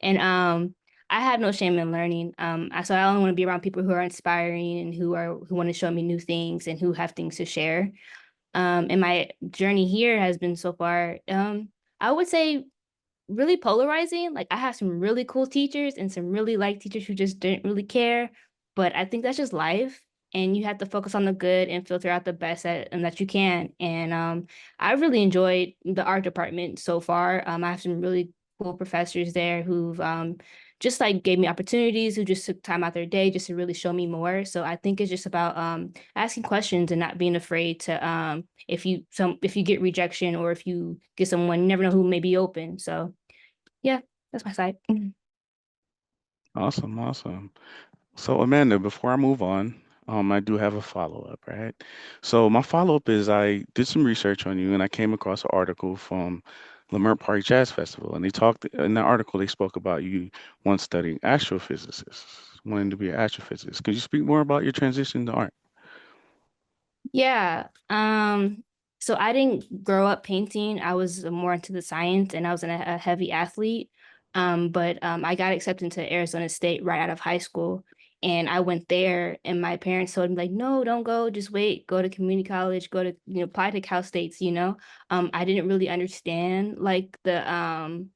And I have no shame in learning. So I only want to be around people who are inspiring and who want to show me new things and who have things to share. And my journey here has been so far, I would say really polarizing. Like I have some really cool teachers and some really like teachers who just didn't really care. But I think that's just life. And you have to focus on the good and filter out the best that you can. And I really enjoyed the art department so far. I have some really cool professors there who've just like gave me opportunities, who just took time out their day just to really show me more. So I think it's just about asking questions and not being afraid to if you get rejection or if you get someone, you never know who may be open. So yeah, that's my side. Awesome, awesome. So Amanda, before I move on, I do have a follow-up, right? So my follow-up is I did some research on you and I came across an article from Lamert Park Jazz Festival, and they talked in the article they spoke about you once studying astrophysicists, wanting to be an astrophysicist. Could you speak more about your transition to art? Yeah. So I didn't grow up painting. I was more into the science and I was a heavy athlete. But I got accepted to Arizona State right out of high school. And I went there and my parents told me like, no, don't go, just wait, go to community college, go to, apply to Cal States. I didn't really understand like the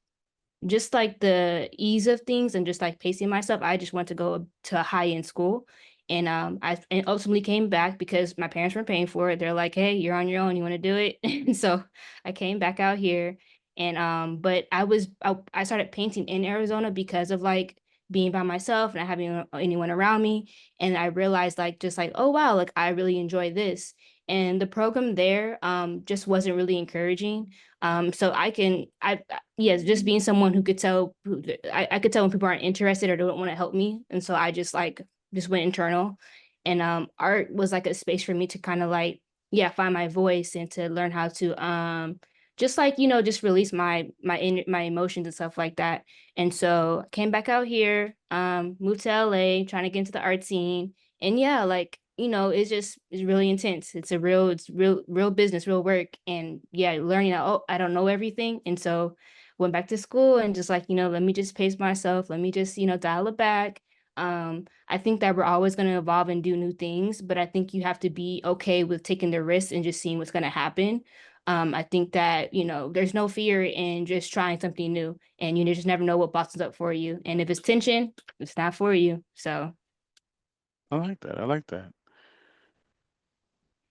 just like the ease of things and just like pacing myself. I just went to go to a high end school. And I ultimately came back because my parents weren't paying for it. They're like, hey, you're on your own. You want to do it? And so I came back out here. And but I started painting in Arizona because of like being by myself and not having anyone around me. And I realized like just like, oh wow, like I really enjoy this. And the program there just wasn't really encouraging. So I yes, just being someone who could tell I could tell when people aren't interested or don't want to help me. And so I just went internal. And art was like a space for me to kind of like, yeah, find my voice and to learn how to just like, just release my emotions and stuff like that. And so came back out here, moved to LA, trying to get into the art scene. And yeah, like it's really intense. It's real business, real work. And yeah, learning that, oh, I don't know everything. And so went back to school and just like, let me just pace myself. Let me just, dial it back. I think that we're always going to evolve and do new things, but I think you have to be okay with taking the risks and just seeing what's going to happen. I think that, there's no fear in just trying something new and you just never know what bosses up for you. And if it's tension, it's not for you. So I like that. I like that.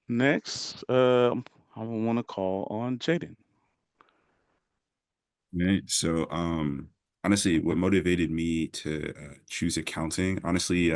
Next, I want to call on Jaden. Right. So, honestly, what motivated me to choose accounting, honestly,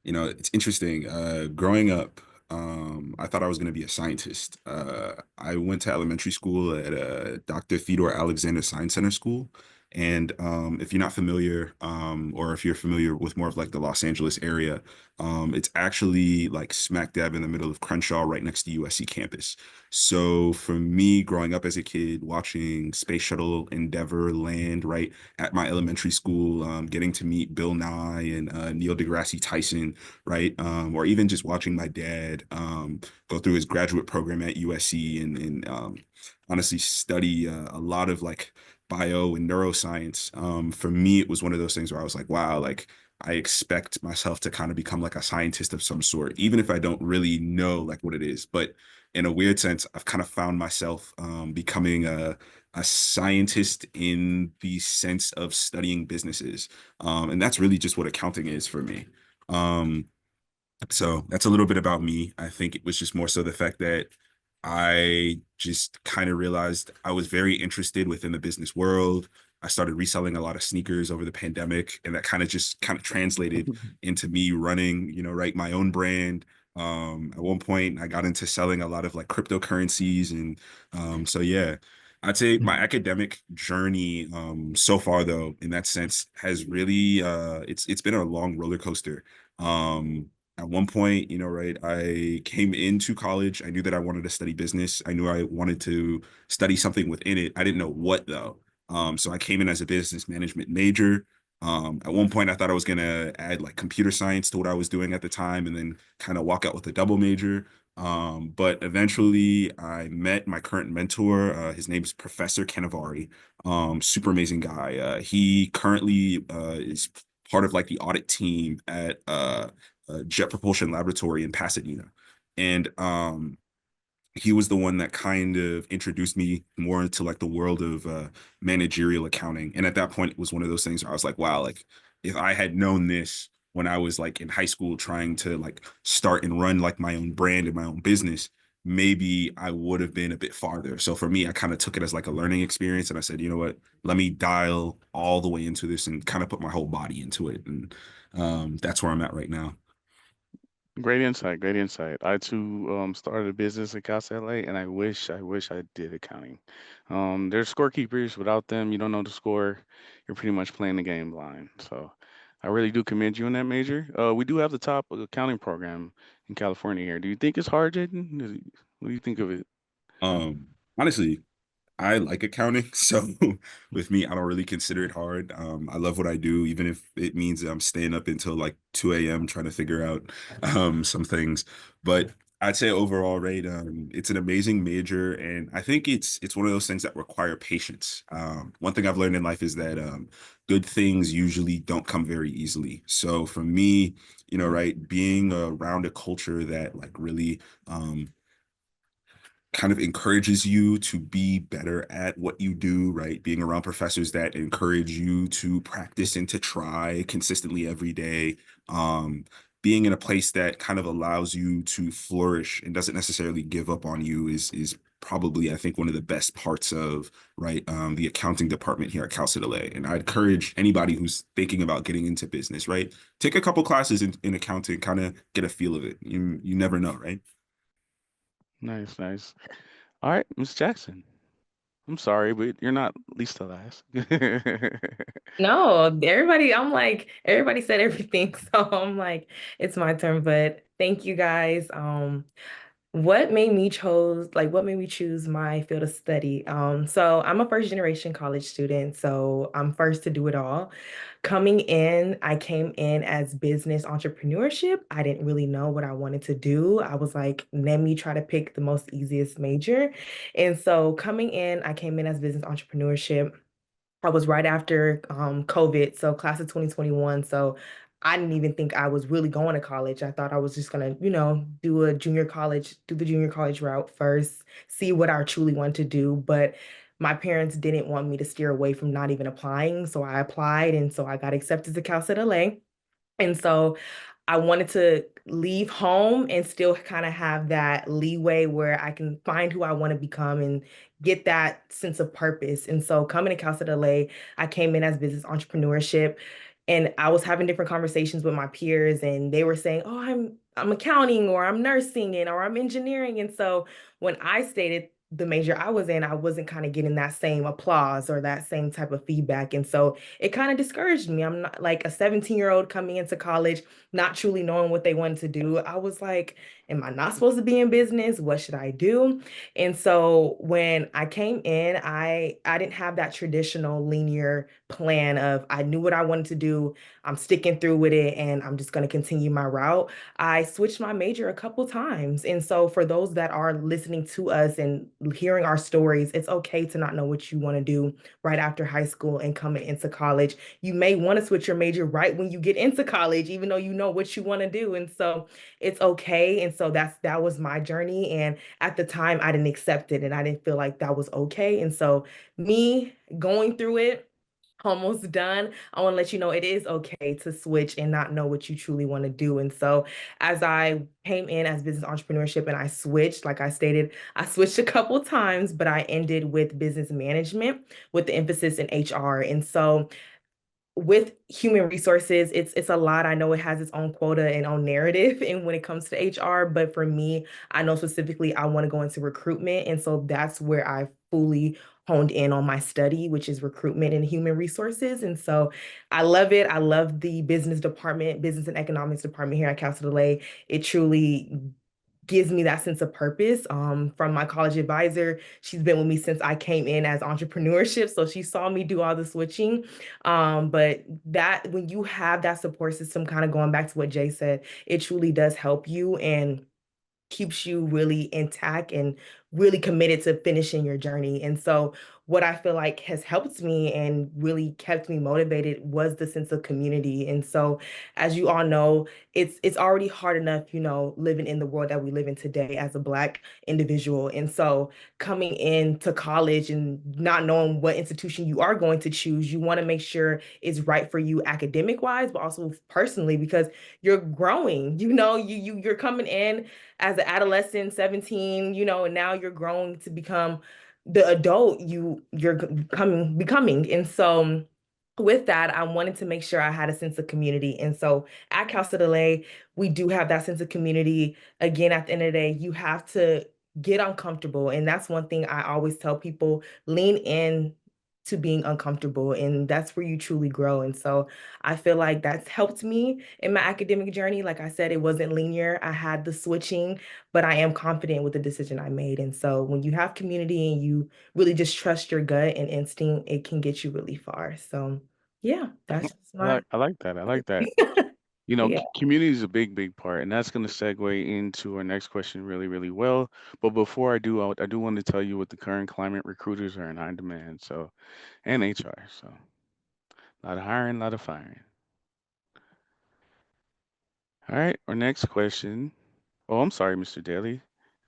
it's interesting. Growing up, I thought I was going to be a scientist. I went to elementary school at Dr. Theodore Alexander Science Center School. And if you're not familiar, or if you're familiar with more of like the Los Angeles area, it's actually like smack dab in the middle of Crenshaw, right next to USC campus. So for me, growing up as a kid, watching Space Shuttle Endeavour land right at my elementary school, getting to meet Bill Nye and Neil deGrasse Tyson, right? Or even just watching my dad go through his graduate program at USC and honestly study a lot of like bio and neuroscience. For me, it was one of those things where I was like, wow, like I expect myself to kind of become like a scientist of some sort, even if I don't really know like what it is. But in a weird sense, I've kind of found myself becoming a scientist in the sense of studying businesses. And that's really just what accounting is for me. Um, so that's a little bit about me. I think it was just more so the fact that I just kind of realized I was very interested within the business world. I started reselling a lot of sneakers over the pandemic, and that kind of translated into me running, right, my own brand. At one point, I got into selling a lot of like cryptocurrencies, and so yeah, I'd say my academic journey so far, though, in that sense, has really it's been a long roller coaster. At one point, right, I came into college. I knew that I wanted to study business. I knew I wanted to study something within it. I didn't know what though. So I came in as a business management major. At one point, I thought I was gonna add like computer science to what I was doing at the time, and then kind of walk out with a double major. But eventually I met my current mentor. His name is Professor Canavari. Super amazing guy. He currently is part of like the audit team at Jet Propulsion Laboratory in Pasadena. And he was the one that kind of introduced me more into like the world of managerial accounting. And at that point, it was one of those things where I was like, wow, like if I had known this when I was like in high school trying to like start and run like my own brand and my own business, maybe I would have been a bit farther. So for me, I kind of took it as like a learning experience. And I said, you know what, let me dial all the way into this and kind of put my whole body into it. And that's where I'm at right now. Great insight, great insight. I too started a business at Cal LA, and I wish I did accounting. There's scorekeepers. Without them, you don't know the score. You're pretty much playing the game blind. So I really do commend you in that major. We do have the top accounting program in California here. Do you think it's hard, Jaden? What do you think of it? Um, Honestly, I like accounting, so with me, I don't really consider it hard. I love what I do, even if it means that I'm staying up until like 2 a.m. trying to figure out some things. But I'd say overall, right, it's an amazing major, and I think it's one of those things that require patience. One thing I've learned in life is that good things usually don't come very easily. So for me, right, being around a culture that like really kind of encourages you to be better at what you do, right? Being around professors that encourage you to practice and to try consistently every day. Um, Being in a place that kind of allows you to flourish and doesn't necessarily give up on you is probably, I think, one of the best parts of right the accounting department here at Cal State LA. And I'd encourage anybody who's thinking about getting into business, right? Take a couple classes in accounting, kind of get a feel of it. You never know, right? Nice, nice. All right, Miss Jackson. I'm sorry, but you're not least to last. No, everybody, I'm like, everybody said everything. So I'm like, it's my turn. But thank you guys. What made me choose my field of study? So I'm a first generation college student, so I'm first to do it all. Coming in, I came in as business entrepreneurship. I didn't really know what I wanted to do. I was like, let me try to pick the most easiest major. And so coming in, I came in as business entrepreneurship. I was right after COVID, so class of 2021. So I didn't even think I was really going to college. I thought I was just gonna, do the junior college route first, see what I truly want to do. But my parents didn't want me to steer away from not even applying. So I applied and so I got accepted to Cal State LA. And so I wanted to leave home and still kind of have that leeway where I can find who I want to become and get that sense of purpose. And so coming to Cal State LA, I came in as business entrepreneurship and I was having different conversations with my peers and they were saying, "Oh, I'm accounting or I'm nursing and or I'm engineering." And so when I stated the major I was in, I wasn't kind of getting that same applause or that same type of feedback. And so it kind of discouraged me. I'm not like a 17-year-old coming into college, not truly knowing what they wanted to do. I was like, am I not supposed to be in business? What should I do? And so when I came in, I didn't have that traditional linear plan of I knew what I wanted to do. I'm sticking through with it and I'm just going to continue my route. I switched my major a couple times. And so for those that are listening to us and hearing our stories, it's okay to not know what you want to do right after high school and coming into college. You may want to switch your major right when you get into college, even though you know what you want to do. And so it's okay. And so that was my journey. And at the time, I didn't accept it and I didn't feel like that was okay. And so me going through it, almost done. I want to let you know it is okay to switch and not know what you truly want to do. And so, as I came in as business entrepreneurship and I switched, like I stated, I switched a couple times, but I ended with business management with the emphasis in HR. And so, with human resources, it's a lot. I know it has its own quota and own narrative and when it comes to HR, but for me, I know specifically I want to go into recruitment. And so that's where I fully honed in on my study, which is recruitment and human resources. And so I love it. I love the business department, business and economics department here at Cal State LA. It truly gives me that sense of purpose. From my college advisor, she's been with me since I came in as entrepreneurship. So she saw me do all the switching. But that when you have that support system, kind of going back to what Jay said, it truly does help you. And keeps you really intact and really committed to finishing your journey. And so what I feel like has helped me and really kept me motivated was the sense of community. And so as you all know, it's already hard enough, living in the world that we live in today as a Black individual. And so coming into college and not knowing what institution you are going to choose, you want to make sure it's right for you academic wise, but also personally, because you're growing, you're coming in as an adolescent, 17, and now you're growing to become the adult you're becoming. And so with that, I wanted to make sure I had a sense of community. And so at Cal State LA, we do have that sense of community. Again, at the end of the day, you have to get uncomfortable. And that's one thing I always tell people, lean in to being uncomfortable. And that's where you truly grow. And so I feel like that's helped me in my academic journey. Like I said, it wasn't linear. I had the switching, but I am confident with the decision I made. And so when you have community and you really just trust your gut and instinct, it can get you really far. So yeah, that's just my I like that. I like that. yeah. Community is a big, big part, and that's going to segue into our next question really, really well. But before I do, I do want to tell you what the current climate recruiters are in high demand. So, and HR. So, a lot of hiring, a lot of firing. All right, our next question. Oh, I'm sorry, Mr. Daly.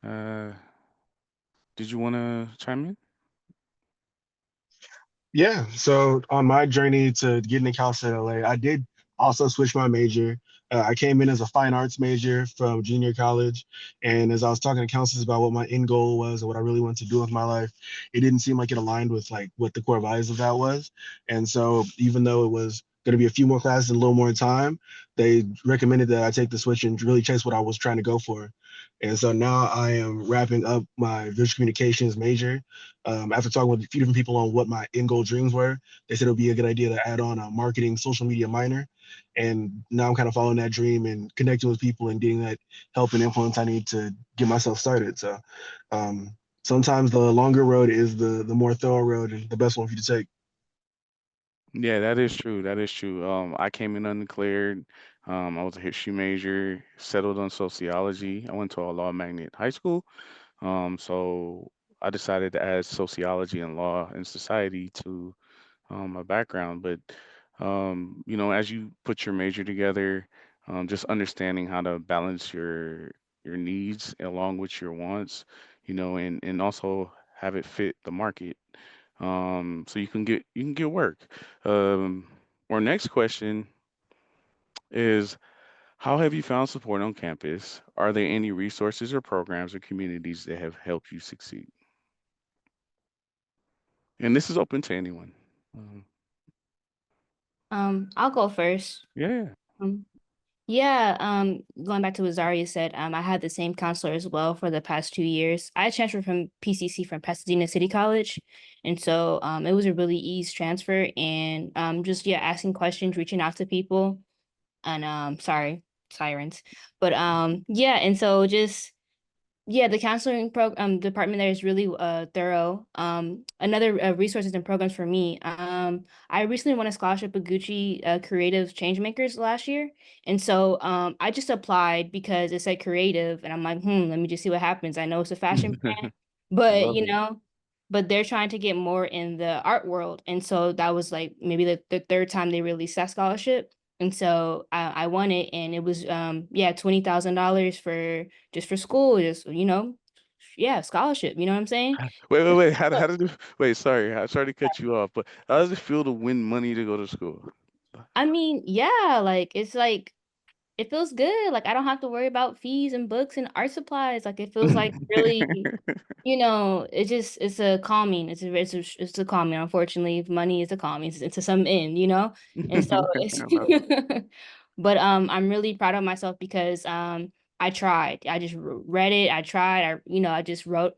Uh, did you want to chime in? Yeah. So on my journey to getting to Cal State LA, I did also switch my major. I came in as a fine arts major from junior college. And as I was talking to counselors about what my end goal was and what I really wanted to do with my life, it didn't seem like it aligned with like what the core values of that was. And so even though it was going to be a few more classes and a little more time, they recommended that I take the switch and really chase what I was trying to go for. And so now I am wrapping up my visual communications major. After talking with a few different people on what my end goal dreams were, they said it would be a good idea to add on a marketing social media minor. And now I'm kind of following that dream and connecting with people and getting that help and influence I need to get myself started. So sometimes the longer road is the more thorough road and the best one for you to take. Yeah, that is true. That is true. I came in undeclared. I was a history major, settled on sociology. I went to a law magnet high school. So I decided to add sociology and law and society to my background. But as you put your major together, just understanding how to balance your needs along with your wants, and also have it fit the market, so you can get work. Um, our next question is, how have you found support on campus? Are there any resources or programs or communities that have helped you succeed? And this is open to anyone. Um, I'll go first. yeah. Um, Yeah, going back to what Zaria said, I had the same counselor as well for the past 2 years. I transferred from PCC from Pasadena City College, and so it was a really easy transfer, and just yeah, asking questions, reaching out to people, and sorry, sirens, but yeah, and so just yeah, the counseling department there is really thorough. Another resources and programs for me. I recently won a scholarship at Gucci Creative Changemakers last year, and so I just applied because it said creative, and I'm like, let me just see what happens. I know it's a fashion brand, I but love it. but they're trying to get more in the art world, and so that was like maybe the third time they released that scholarship. And so I won it, and it was yeah, $20,000 for just for school, just yeah, scholarship. You know what I'm saying? Wait, wait, wait. How did it, wait, sorry. I sorry to cut you off, but how does it feel to win money to go to school? I mean, yeah, like it feels good. Like I don't have to worry about fees and books and art supplies. Like it feels like really, it's a calming. It's a calming. Unfortunately, money is a calming to some end, and so it's. I love it. But I'm really proud of myself because I tried. I just read it. I tried. I just wrote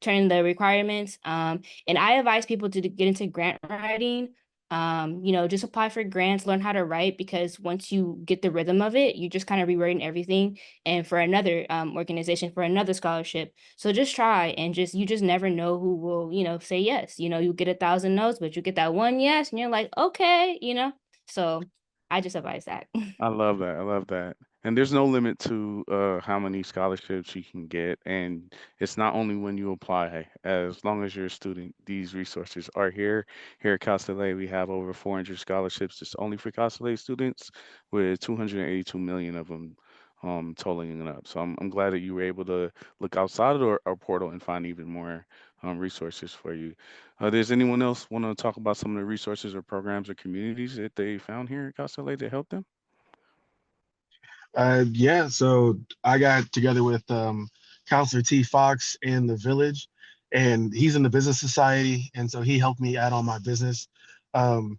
turning the requirements. And I advise people to get into grant writing. Just apply for grants, learn how to write, because once you get the rhythm of it, you just kind of rewriting everything. And for another organization, for another scholarship, so just try, and you just never know who will say yes. You get 1,000 no's, but you get that one yes, and you're like, okay. So I just advise that. I love that. I love that. And there's no limit to how many scholarships you can get. And it's not only when you apply, as long as you're a student, these resources are here. Here at Cal State, we have over 400 scholarships just only for Cal State students, with 282 million of them totaling it up. So I'm glad that you were able to look outside of our portal and find even more resources for you. Does anyone else want to talk about some of the resources or programs or communities that they found here at Cal State to help them? Yeah, so I got together with Counselor T. Fox in the village, and he's in the business society, and so he helped me add on my business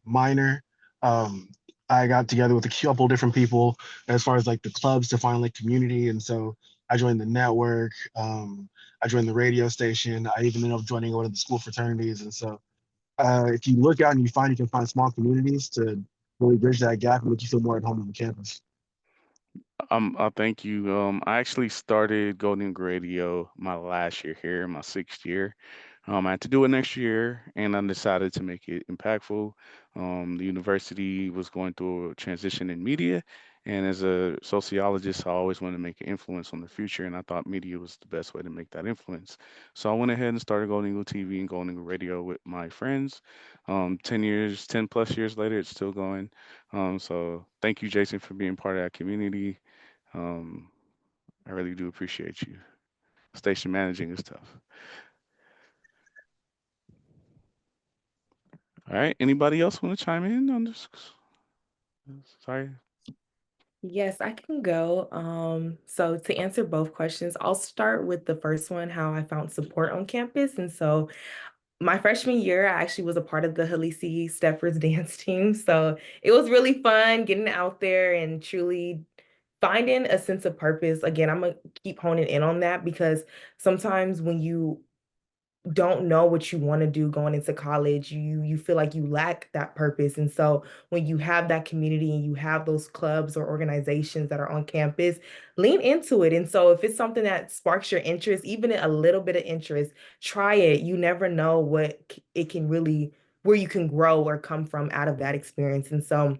minor. Um, I got together with a couple different people as far as like the clubs to find like community, and so I joined the network. I joined the radio station. I even ended up joining one of the school fraternities, and so if you look out and you can find small communities to really bridge that gap and make you feel more at home on the campus. Thank you. I actually started Golden Radio my last year here, my sixth year. I had to do it next year, and I decided to make it impactful. The university was going through a transition in media, and as a sociologist, I always wanted to make an influence on the future, and I thought media was the best way to make that influence. So I went ahead and started Golden Eagle TV and Golden Eagle Radio with my friends. 10 plus years later, it's still going. So thank you, Jason, for being part of that community. um, I really do appreciate you. Station managing is tough. All right. Anybody else want to chime in on this? Sorry. Yes, I can go. So to answer both questions, I'll start with the first one, how I found support on campus. And so my freshman year, I actually was a part of the Halisi Steppers dance team. So it was really fun getting out there and truly finding a sense of purpose. Again, I'm gonna keep honing in on that because sometimes when you don't know what you want to do going into college, you feel like you lack that purpose. And so when you have that community and you have those clubs or organizations that are on campus, lean into it. And so if it's something that sparks your interest, even a little bit of interest, try it. You never know it can really, where you can grow or come from out of that experience. And so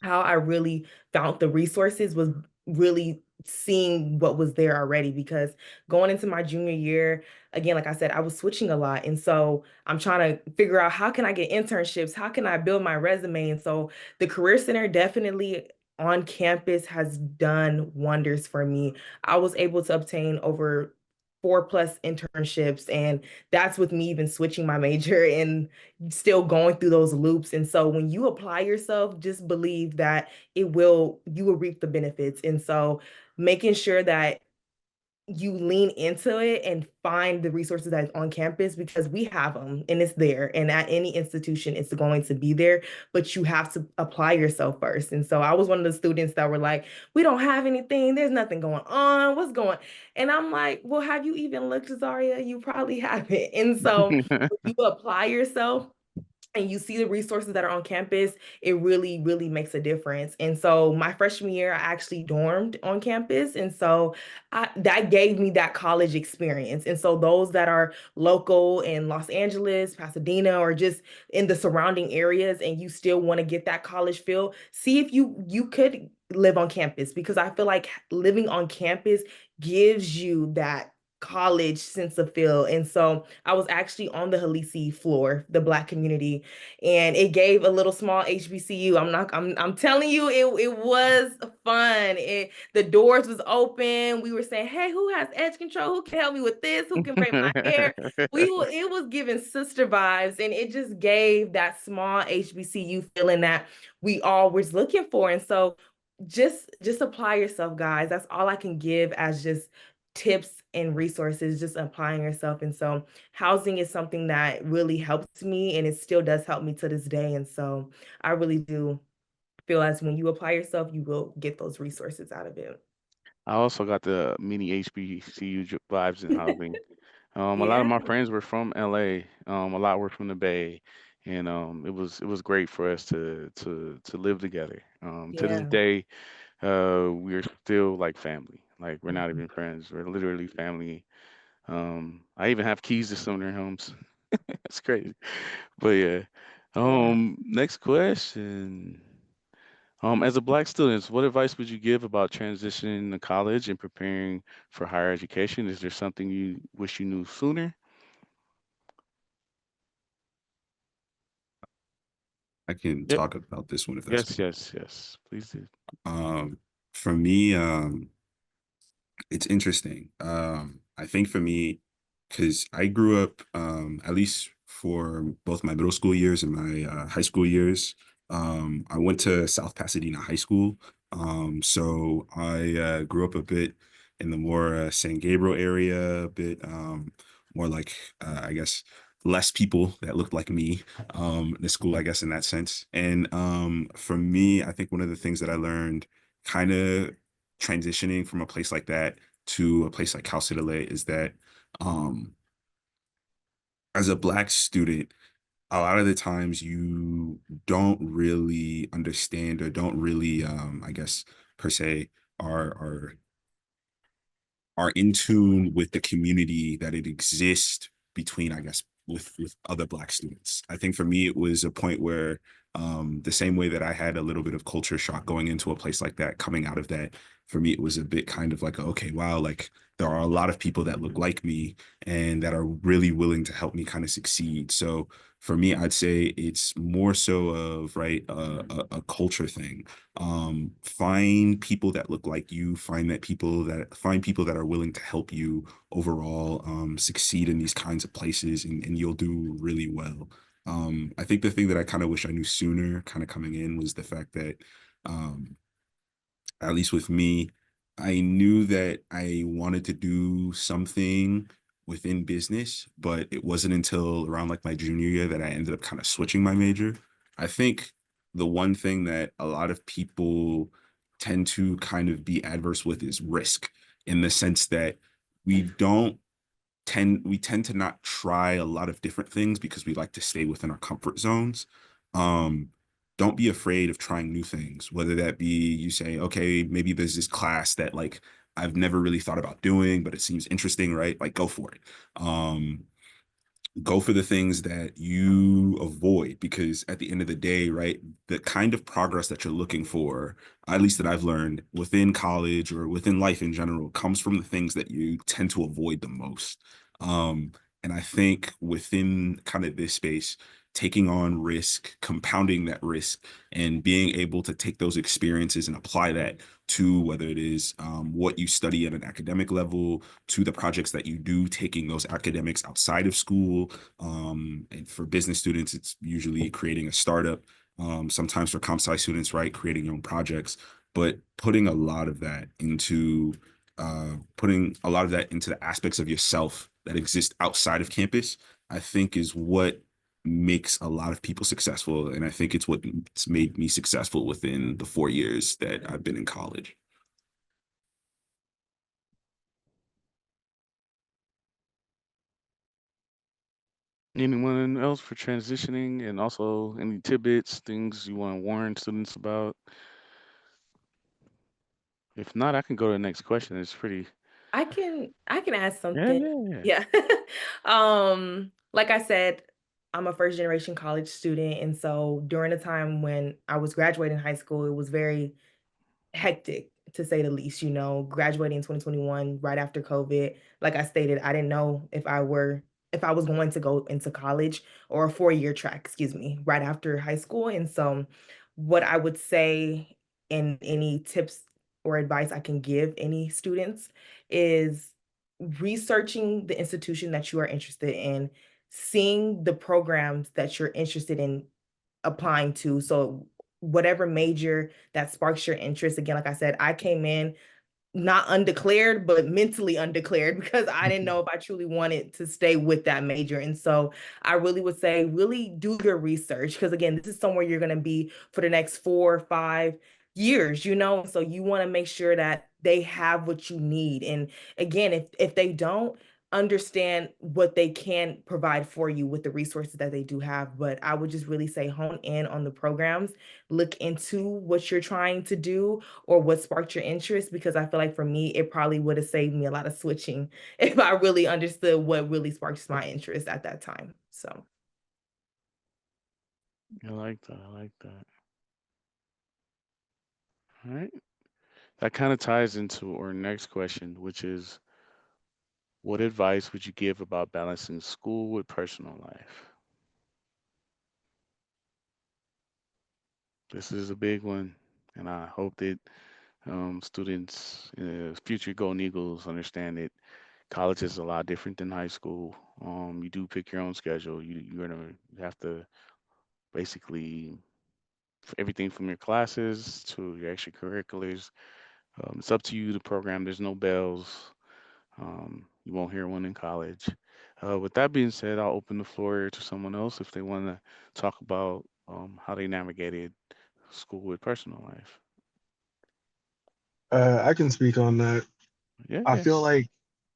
how I really found the resources was really seeing what was there already, because going into my junior year, again, like I said, I was switching a lot. And so I'm trying to figure out, how can I get internships? How can I build my resume? And so the Career Center definitely on campus has done wonders for me. I was able to obtain over 4+ internships, and that's with me even switching my major and still going through those loops. And so when you apply yourself, just believe that you will reap the benefits. And so making sure that you lean into it and find the resources that's on campus, because we have them and it's there. And at any institution, it's going to be there, but you have to apply yourself first. And so I was one of the students that were like, we don't have anything. There's nothing going on. What's going? And I'm like, well, have you even looked, Zaria? You probably haven't. And so when you apply yourself, and you see the resources that are on campus, it really, really makes a difference. And so my freshman year, I actually dormed on campus. And so that gave me that college experience. And so those that are local in Los Angeles, Pasadena, or just in the surrounding areas, and you still want to get that college feel, see if you could live on campus, because I feel like living on campus gives you that college sense of feel. And so I was actually on the Halisi floor, the Black community, and it gave a little small HBCU. I'm telling you, it was fun. The doors was open. We were saying, hey, who has edge control? Who can help me with this? Who can braid my hair? It was giving sister vibes, and it just gave that small HBCU feeling that we all was looking for. And so just apply yourself, guys. That's all I can give as just tips and resources, just applying yourself. And so housing is something that really helps me, and it still does help me to this day. And so I really do feel as when you apply yourself, you will get those resources out of it. I also got the mini HBCU vibes in housing. A lot of Yeah, my friends were from LA. A lot were from the Bay, and it was great for us to live together. To this yeah. day, we're still like family. Like we're not even friends. We're literally family. I even have keys to some of their homes. That's crazy. But yeah. Wow. Next question. As a Black student, what advice would you give about transitioning to college and preparing for higher education? Is there something you wish you knew sooner? I can Yep. talk about this one if that's Yes, cool. yes, yes. Please do. For me, it's interesting. I think for me, because I grew up, at least for both my middle school years and my high school years, I went to South Pasadena High School. So I grew up a bit in the more San Gabriel area, a bit more like, I guess, less people that looked like me in the school, I guess, in that sense. And for me, I think one of the things that I learned kind of transitioning from a place like that to a place like Cal State LA is that um, as a Black student, a lot of the times you don't really understand or don't really, I guess, per se, are are in tune with the community that it exists between, I guess, with other Black students. I think for me, it was a point where the same way that I had a little bit of culture shock going into a place like that, coming out of that, for me, it was a bit kind of like, okay, wow, like there are a lot of people that look like me and that are really willing to help me kind of succeed. So for me, I'd say it's more so of right a culture thing. Find people that look like you, find people that are willing to help you overall succeed in these kinds of places, and you'll do really well. I think the thing that I kind of wish I knew sooner kind of coming in was the fact that um at least with me, I knew that I wanted to do something within business, but it wasn't until around like my junior year that I ended up kind of switching my major. I think the one thing that a lot of people tend to kind of be adverse with is risk, in the sense that we don't we tend to not try a lot of different things because we like to stay within our comfort zones. Um, don't be afraid of trying new things, whether that be you say, okay, maybe there's this class that like I've never really thought about doing, but it seems interesting, right? Like go for it. Go for the things that you avoid, because at the end of the day, right, the kind of progress that you're looking for, at least that I've learned within college or within life in general, comes from the things that you tend to avoid the most. um and I think within kind of this space, taking on risk, compounding that risk, and being able to take those experiences and apply that to whether it is what you study at an academic level, to the projects that you do, taking those academics outside of school. And for business students, it's usually creating a startup. Sometimes for comp sci students, right, creating your own projects, but putting a lot of that into the aspects of yourself that exist outside of campus, I think is what makes a lot of people successful. And I think it's what's made me successful within the 4 years that I've been in college. Anyone else for transitioning, and also any tidbits, things you want to warn students about? If not, I can go to the next question. It's pretty, I can add yeah, something. yeah, yeah. Yeah. Like I said, I'm a first generation college student, and so during the time when I was graduating high school, it was very hectic to say the least, graduating in 2021 right after COVID. Like I stated, I didn't know if I was going to go into college or a 4-year track, excuse me, right after high school. And so what I would say, and any tips or advice I can give any students, is researching the institution that you are interested in, seeing the programs that you're interested in applying to. So whatever major that sparks your interest. Again, like I said, I came in not undeclared, but mentally undeclared because I didn't know if I truly wanted to stay with that major. And so I really would say, really do your research. Because again, this is somewhere you're going to be for the next 4 or 5 years, So you want to make sure that they have what you need. And again, if they don't, understand what they can provide for you with the resources that they do have. But I would just really say hone in on the programs, look into what you're trying to do or what sparked your interest, because I feel like for me, it probably would have saved me a lot of switching if I really understood what really sparks my interest at that time. So I like that. I like that. All right. That kind of ties into our next question, which is what advice would you give about balancing school with personal life? This is a big one, and I hope that students, future Golden Eagles, understand that college is a lot different than high school. You do pick your own schedule. You have to basically everything from your classes to your extracurriculars. It's up to you to program. There's no bells. You won't hear one in college. With that being said, I'll open the floor to someone else if they want to talk about how they navigated school with personal life. I can speak on that. Yeah, I yeah. feel like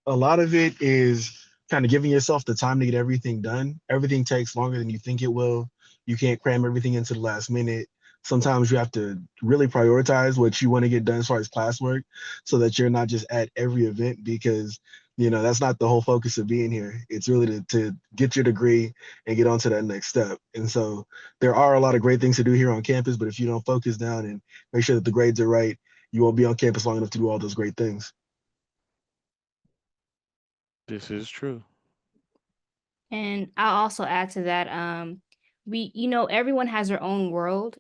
a lot of it is kind of giving yourself the time to get everything done. Everything takes longer than you think it will. You can't cram everything into the last minute. Sometimes you have to really prioritize what you want to get done as far as classwork so that you're not just at every event because that's not the whole focus of being here. It's really to get your degree and get on to that next step. And so there are a lot of great things to do here on campus, but if you don't focus down and make sure that the grades are right, you won't be on campus long enough to do all those great things. This is true. And I'll also add to that, everyone has their own world.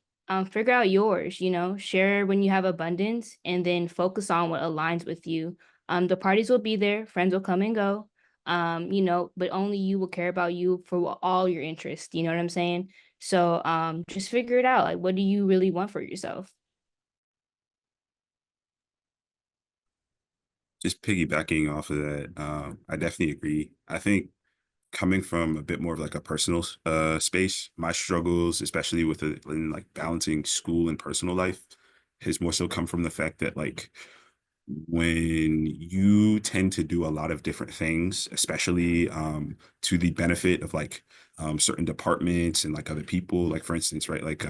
Figure out yours, share when you have abundance and then focus on what aligns with you. The parties will be there, friends will come and go. But only you will care about you for all your interests. You know what I'm saying? So just figure it out. Like, what do you really want for yourself? Just piggybacking off of that, I definitely agree. I think coming from a bit more of like a personal space, my struggles, especially with it in like balancing school and personal life, has more so come from the fact that like when you tend to do a lot of different things, especially to the benefit of like certain departments and like other people, like for instance, right, like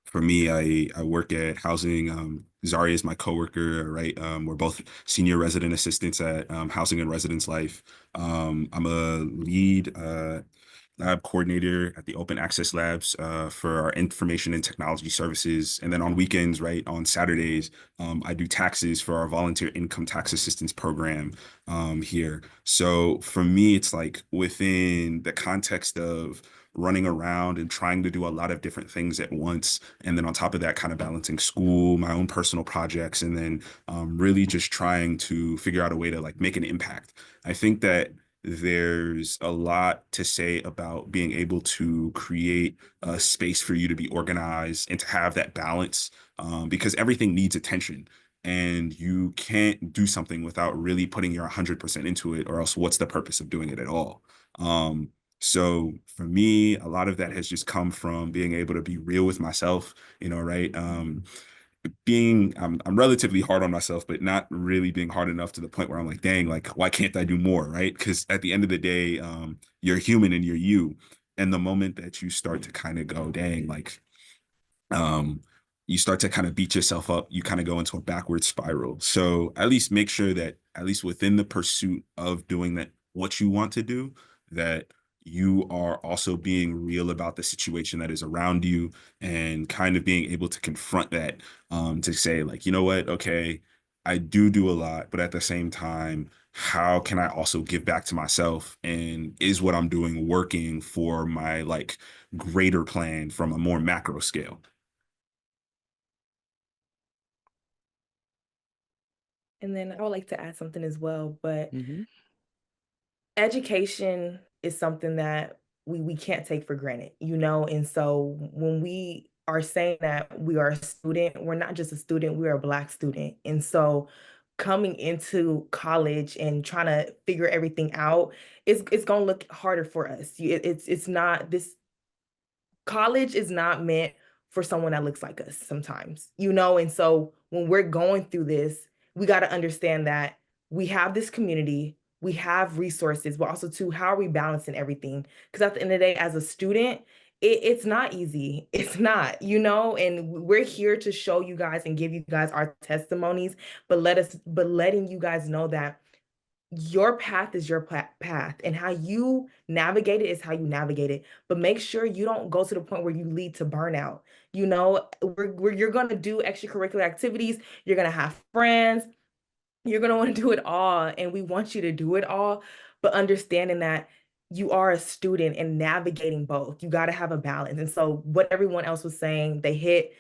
for me, I work at housing. Zaria is my coworker, right? We're both senior resident assistants at Housing and Residence Life. I'm a lead lab coordinator at the Open Access Labs for our information and technology services. And then on weekends, right, on Saturdays, I do taxes for our volunteer income tax assistance program here. So for me, it's like within the context of running around and trying to do a lot of different things at once. And then on top of that, kind of balancing school, my own personal projects, and then really just trying to figure out a way to like make an impact. I think that there's a lot to say about being able to create a space for you to be organized and to have that balance because everything needs attention. And you can't do something without really putting your 100% into it, or else what's the purpose of doing it at all? Um, so for me, a lot of that has just come from being able to be real with myself, right? Being I'm relatively hard on myself, but not really being hard enough to the point where I'm like, dang, like why can't I do more, right? Because at the end of the day, you're human and you're you. And the moment that you start to kind of go, dang, like um, you start to kind of beat yourself up, you kind of go into a backward spiral. So at least make sure that at least within the pursuit of doing that, what you want to do, that you are also being real about the situation that is around you and kind of being able to confront that to say like, you know what, okay, I do a lot, but at the same time, how can I also give back to myself? And is what I'm doing working for my like greater plan from a more macro scale? And then I would like to add something as well, but Hmm. education is something that we can't take for granted, and so when we are saying that we are a student, we're not just a student, we're a Black student. And so coming into college and trying to figure everything out, it's going to look harder for us. It's not this college is not meant for someone that looks like us sometimes, and so when we're going through this, we got to understand that we have this community, we have resources, but also too, how are we balancing everything? Because at the end of the day, as a student, it's not easy. It's not, and we're here to show you guys and give you guys our testimonies, but letting you guys know that your path is your path, and how you navigate it is how you navigate it. But make sure you don't go to the point where you lead to burnout. You know, you're going to do extracurricular activities, you're going to have friends, you're going to want to do it all, and we want you to do it all, but understanding that you are a student and navigating both. You got to have a balance. And so what everyone else was saying, they hit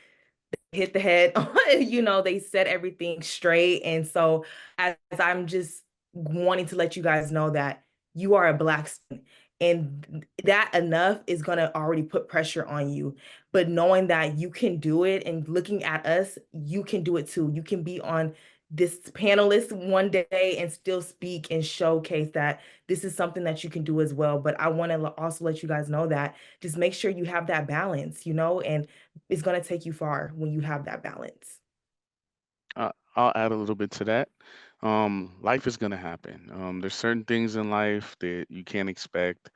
the head on, they set everything straight. And so as I'm just wanting to let you guys know that you are a Black student, and that enough is going to already put pressure on you. But knowing that you can do it and looking at us, you can do it too. You can be on this panelist one day and still speak and showcase that this is something that you can do as well. But I want to also let you guys know that just make sure you have that balance, and it's going to take you far when you have that balance. I'll add a little bit to that. Life is gonna happen. There's certain things in life that you can't expect.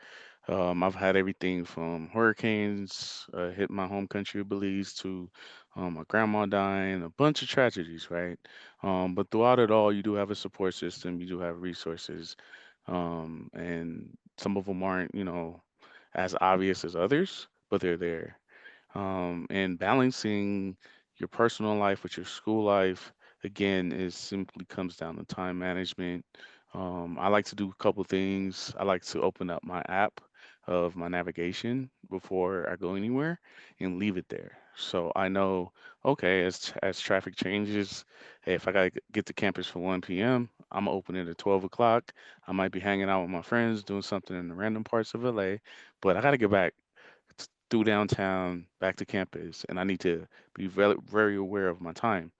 I've had everything from hurricanes hit my home country of Belize to my grandma dying, a bunch of tragedies, right? But throughout it all, you do have a support system, you do have resources, and some of them aren't, as obvious as others, but they're there. And balancing your personal life with your school life again is simply comes down to time management. I like to do a couple things. I like to open up my app of my navigation before I go anywhere and leave it there. So I know, okay, as traffic changes, hey, if I gotta get to campus for 1 p.m., I'm gonna open it at 12 o'clock. I might be hanging out with my friends, doing something in the random parts of LA, but I gotta get back through downtown back to campus, and I need to be very, very aware of my time,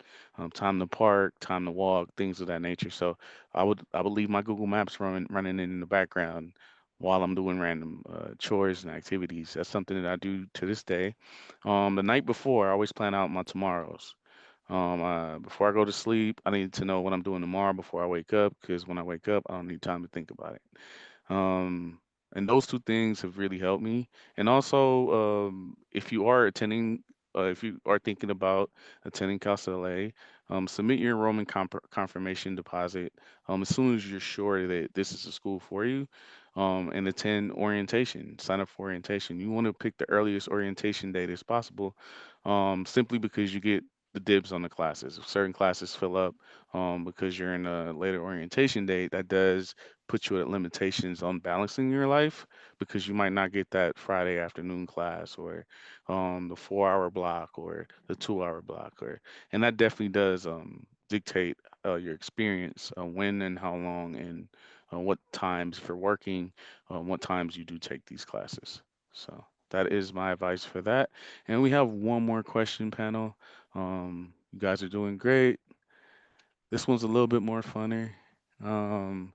time to park, time to walk, things of that nature. So I would leave my Google Maps running in the background while I'm doing random chores and activities. That's something that I do to this day. The night before, I always plan out my tomorrows. Before I go to sleep, I need to know what I'm doing tomorrow before I wake up, because when I wake up, I don't need time to think about it. Um, and those two things have really helped me. And also, if you are thinking about attending Cal State LA, submit your enrollment confirmation deposit as soon as you're sure that this is a school for you, and attend orientation. Sign up for orientation. You want to pick the earliest orientation date as possible, simply because you get the dibs on the classes. If certain classes fill up, because you're in a later orientation date, that does put you at limitations on balancing your life, because you might not get that Friday afternoon class, or the 4 hour block, or the 2 hour block, and that definitely does dictate your experience, when and how long, and what times for working, what times you do take these classes. So that is my advice for that. And we have one more question, panel. You guys are doing great. This one's a little bit more funner. Um,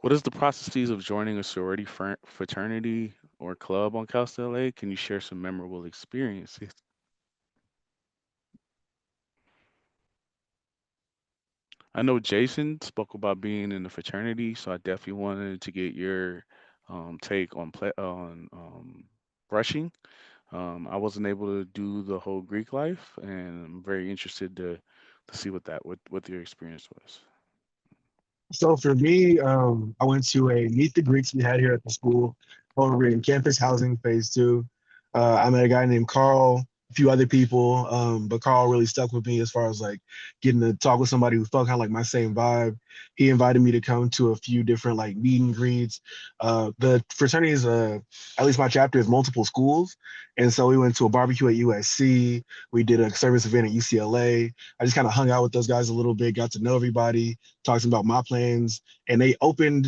what is the processes of joining a sorority, fraternity, or club on Cal State LA? Can you share some memorable experiences? I know Jason spoke about being in the fraternity, so I definitely wanted to get your take on brushing. I wasn't able to do the whole Greek life, and I'm very interested to see what your experience was. So for me, I went to a Meet the Greeks we had here at the school over in campus housing phase two. I met a guy named Carl, a few other people, but Carl really stuck with me as far as like getting to talk with somebody who felt kind of like my same vibe. He invited me to come to a few different like meet and greets. The fraternity is, at least my chapter is multiple schools. And so we went to a barbecue at USC. We did a service event at UCLA. I just kind of hung out with those guys a little bit, got to know everybody, talking about my plans, and they opened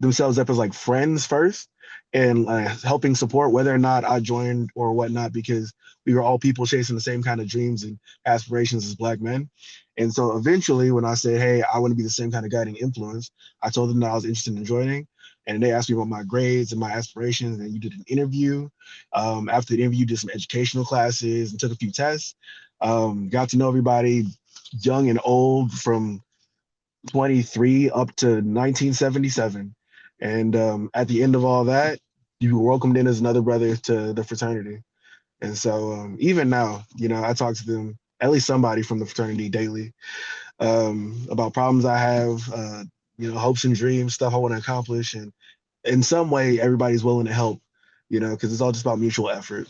themselves up as like friends first, and helping support whether or not I joined or whatnot, because we were all people chasing the same kind of dreams and aspirations as Black men. And so eventually, when I said, "Hey, I want to be the same kind of guiding influence," I told them that I was interested in joining. And they asked me about my grades and my aspirations. And you did an interview. After the interview, you did some educational classes and took a few tests. Got to know everybody, young and old, from 23 up to 1977. And at the end of all that, you were welcomed in as another brother to the fraternity. And so even now, I talk to them, at least somebody from the fraternity daily, about problems I have, hopes and dreams, stuff I want to accomplish, and in some way, everybody's willing to help, because it's all just about mutual effort.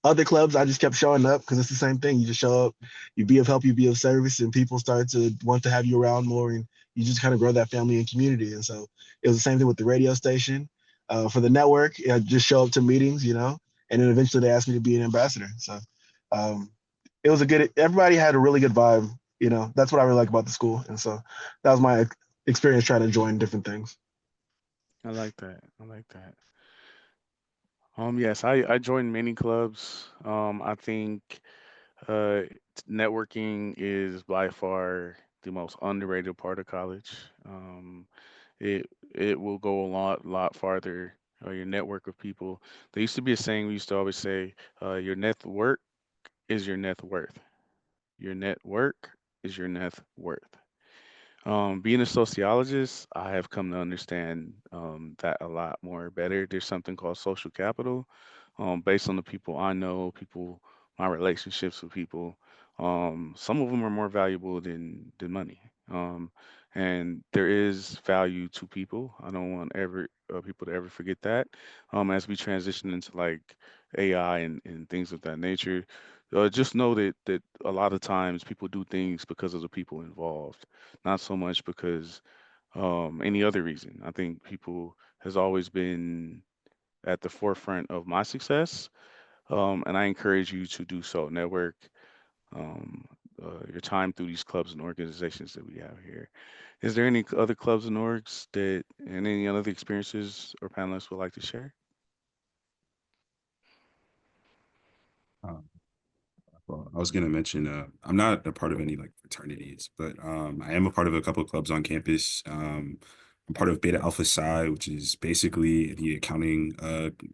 Other clubs, I just kept showing up because it's the same thing. You just show up, you be of help, you be of service, and people start to want to have you around more, and you just kind of grow that family and community. And so it was the same thing with the radio station. For the network, I just show up to meetings, and then eventually they asked me to be an ambassador. So um, it was everybody had a really good vibe. That's what I really like about the school. And so that was my experience trying to join different things. I like that. I like that. Yes, I joined many clubs. I think networking is by far the most underrated part of college. It it will go a lot farther. Your network of people. There used to be a saying we used to always say, "Your network is your net worth. Your network is your net worth." Being a sociologist, I have come to understand that a lot more better. There's something called social capital, based on the people I know, my relationships with people. Some of them are more valuable than money. Um, and there is value to people. I don't want people to ever forget that. As we transition into like AI and things of that nature, just know that a lot of times people do things because of the people involved, not so much because any other reason. I think people has always been at the forefront of my success, and I encourage you to do so. Network um, your time through these clubs and organizations that we have here. Is there any other clubs and orgs and any other experiences or panelists would like to share? Um, Well, I was gonna mention, I'm not a part of any like fraternities, but I am a part of a couple of clubs on campus. I'm part of Beta Alpha Psi, which is basically the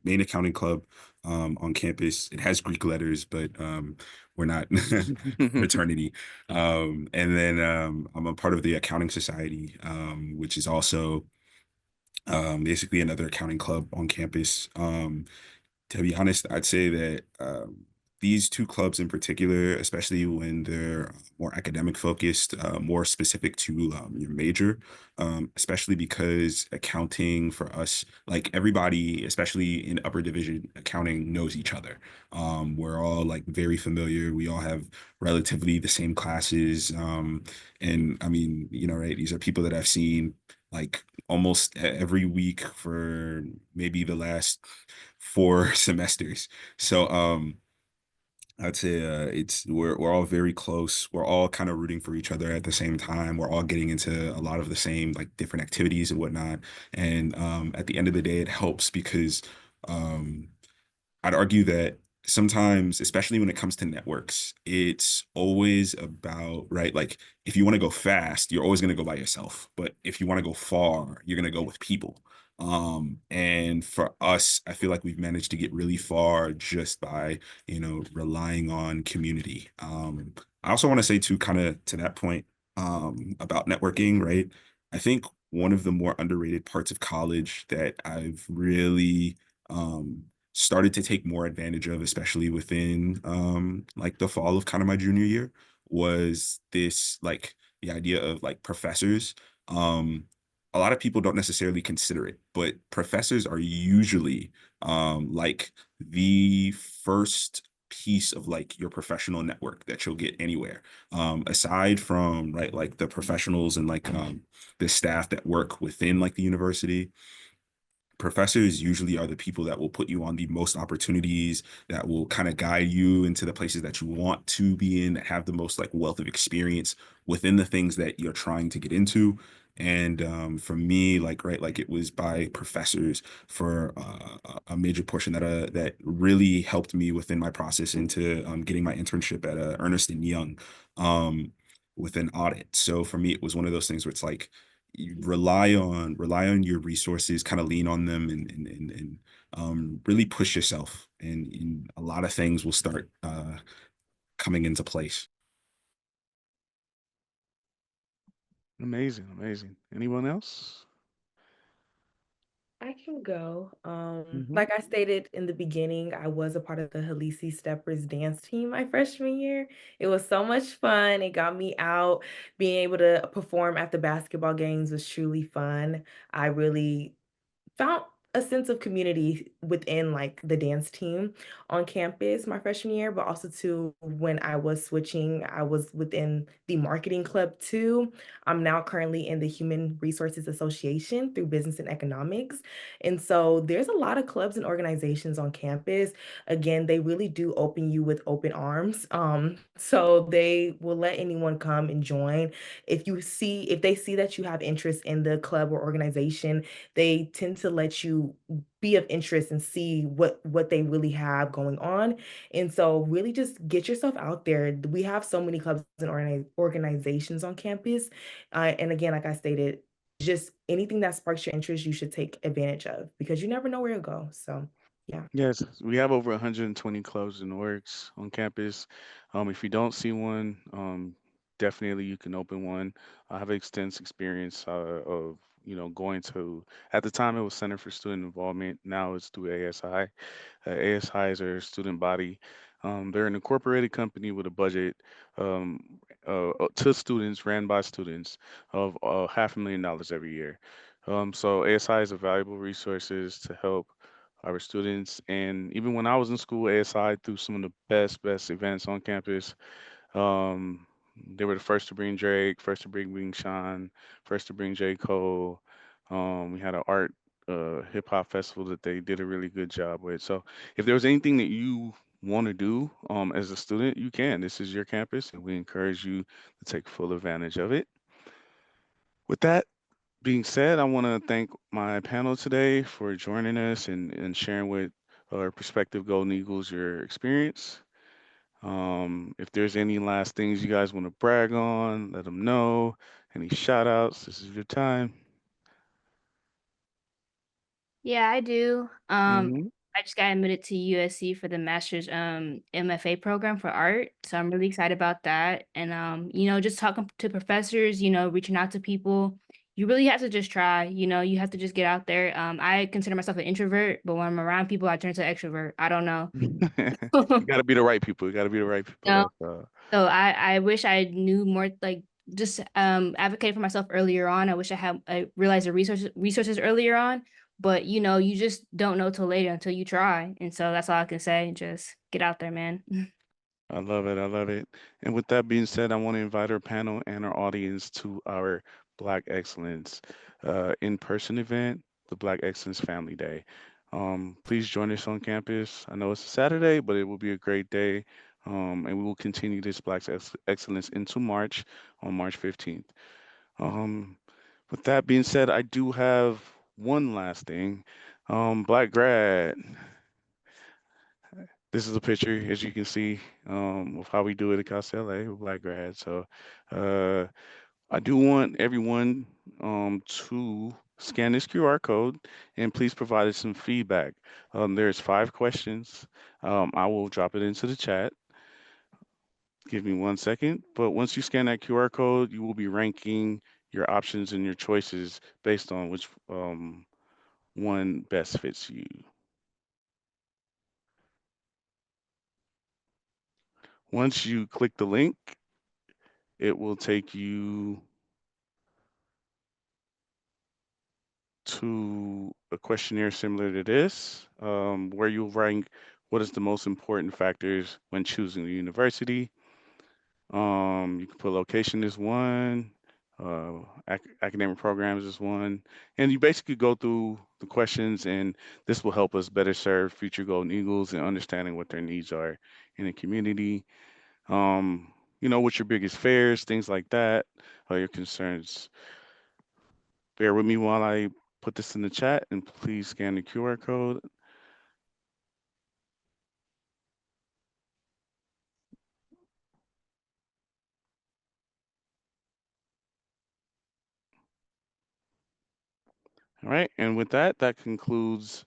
main accounting club on campus. It has Greek letters, but we're not fraternity. And then I'm a part of the Accounting Society, which is also basically another accounting club on campus. To be honest, I'd say that these two clubs in particular, especially when they're more academic focused, more specific to your major, especially because accounting for us, like everybody, especially in upper division, accounting knows each other. We're all like very familiar. We all have relatively the same classes. And I mean, right, these are people that I've seen like almost every week for maybe the last 4 semesters. So I'd say it's we're all very close. We're all kind of rooting for each other at the same time. We're all getting into a lot of the same like different activities and whatnot. And at the end of the day, it helps because um I'd argue that sometimes, especially when it comes to networks, it's always about, right? Like if you want to go fast, you're always going to go by yourself. But if you want to go far, you're going to go with people. And for us, I feel like we've managed to get really far just by, relying on community. I also want to say too, kind of to that point, about networking, right? I think one of the more underrated parts of college that I've really, um, started to take more advantage of, especially within like the fall of kind of my junior year, was this like the idea of like professors. Um, a lot of people don't necessarily consider it, but professors are usually like the first piece of like your professional network that you'll get anywhere. Aside from right like the professionals and like the staff that work within like the university, professors usually are the people that will put you on the most opportunities, that will kind of guide you into the places that you want to be in, that have the most like wealth of experience within the things that you're trying to get into. And for me, like right, like it was by professors for a major portion that really helped me within my process into getting my internship at Ernest and Young um, with an audit. So for me, it was one of those things where it's like you rely on your resources, kind of lean on them, and really push yourself, and a lot of things will start coming into place. Amazing, amazing. Anyone else? can go. Hmm. Like I stated in the beginning, I was a part of the Halisi Steppers dance team my freshman year. It was so much fun. It got me out. Being able to perform at the basketball games was truly fun. I really found a sense of community within like the dance team on campus my freshman year, but also too when I was switching, I was within the marketing club too. I'm now currently in the Human Resources Association through business and economics. And so there's a lot of clubs and organizations on campus. Again, they really do open you with open arms. So they will let anyone come and join. If they see that you have interest in the club or organization, they tend to let you be of interest and see what they really have going on. And so really just get yourself out there. We have so many clubs and organizations on campus. And again, like I stated, just anything that sparks your interest, you should take advantage of because you never know where to go. So yeah. Yes, we have over 120 clubs and orgs on campus. If you don't see one, definitely you can open one. I have extensive experience of going to. At the time, it was Center for Student Involvement. Now it's through ASI. ASI is our student body. They're an incorporated company with a budget um, to students, ran by students, of $500,000 every year. So ASI is a valuable resources to help our students. And even when I was in school, ASI threw some of the best events on campus. Um, they were the first to bring Drake, first to bring Sean, first to bring J. Cole. We had an art hip hop festival that they did a really good job with. So if there was anything that you want to do as a student, you can. This is your campus, and we encourage you to take full advantage of it. With that being said, I want to thank my panel today for joining us and sharing with our prospective Golden Eagles your experience. If there's any last things you guys want to brag on, let them know. Any shout outs, this is your time. Yeah, I do. Hmm. I just got admitted to USC for the master's MFA program for art. So I'm really excited about that. And just talking to professors, reaching out to people. You really have to just try, you have to just get out there. I consider myself an introvert, but when I'm around people, I turn to extrovert. I don't know. You got to be the right people. You got to be the right people. No. That's So I wish I knew more, like just advocate for myself earlier on. I realized the resources earlier on, but you just don't know till later until you try. And so that's all I can say. Just get out there, man. I love it. I love it. And with that being said, I want to invite our panel and our audience to our Black Excellence in-person event, the Black Excellence Family Day. Please join us on campus. I know it's a Saturday, but it will be a great day. And we will continue this Excellence into March on March 15th. Um, with that being said, I do have one last thing. Black grad. This is a picture, as you can see, of how we do it at Cal LA with Black grads. So uh, I do want everyone to scan this QR code and please provide us some feedback. There's 5 questions. I will drop it into the chat. Give me 1 second. But once you scan that QR code, you will be ranking your options and your choices based on which one best fits you. Once you click the link, it will take you to a questionnaire similar to this, where you'll rank what is the most important factors when choosing the university. You can put location as one, academic programs as one, and you basically go through the questions, and this will help us better serve future Golden Eagles and understanding what their needs are in the community. What's your biggest fears, things like that, or your concerns. Bear with me while I put this in the chat, and please scan the QR code. All right, and with that, that concludes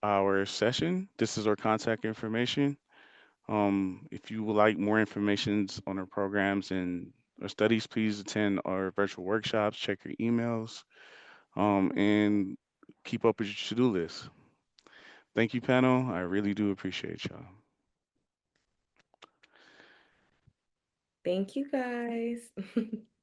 our session. This is our contact information. If you would like more information on our programs and our studies, please attend our virtual workshops, check your emails. And keep up with your to-do list. Thank you, panel. I really do appreciate y'all. Thank you guys.